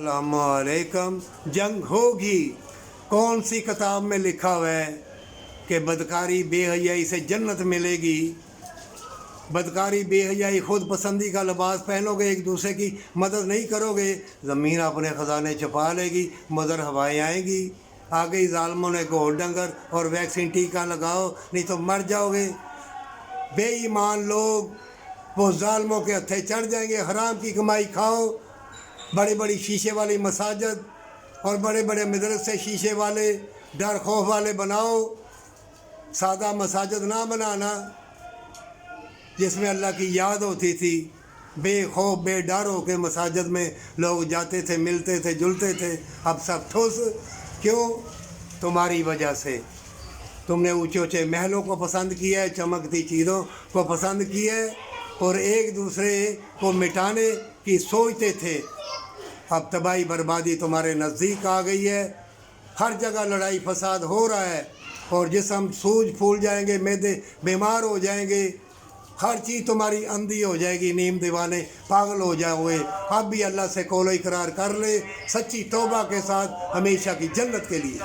अस्सलाम वालेकुम। जंग होगी, कौन सी किताब में लिखा हुआ है कि बदकारी बेहयाई से जन्नत मिलेगी? बदकारी बेहयाई खुद पसंदी का लिबास पहनोगे, एक दूसरे की मदद नहीं करोगे, ज़मीन अपने ख़जाने छुपा लेगी, मदर हवाएँ आएंगी। आ गई ज़ालिमों ने गोल डंगर और वैक्सीन टीका लगाओ नहीं तो मर जाओगे। बेईमान लोग वो ज़ालिमों के हत्थे चढ़ जाएंगे। हराम की कमाई खाओ, बड़ी बड़ी शीशे वाली मसाजिद और बड़े बड़े मदरसे शीशे वाले डर खौफ वाले बनाओ। सादा मसाजिद ना बनाना जिसमें अल्लाह की याद होती थी। बेखौफ बेडर हो के मसाजिद में लोग जाते थे, मिलते थे, जुलते थे। अब सब ठोस क्यों? तुम्हारी वजह से। तुमने ऊँचे ऊँचे महलों को पसंद किया है, चमकती चीज़ों को पसंद किया है और एक दूसरे को मिटाने की सोचते थे। अब तबाही बर्बादी तुम्हारे नज़दीक आ गई है। हर जगह लड़ाई फसाद हो रहा है और जिस्म सूज फूल जाएंगे, मैदे बीमार हो जाएंगे, हर चीज़ तुम्हारी अंधी हो जाएगी, नीम दीवाने पागल हो जाओगे। अब भी अल्लाह से कौलो इकरार कर ले सच्ची तौबा के साथ हमेशा की जन्नत के लिए।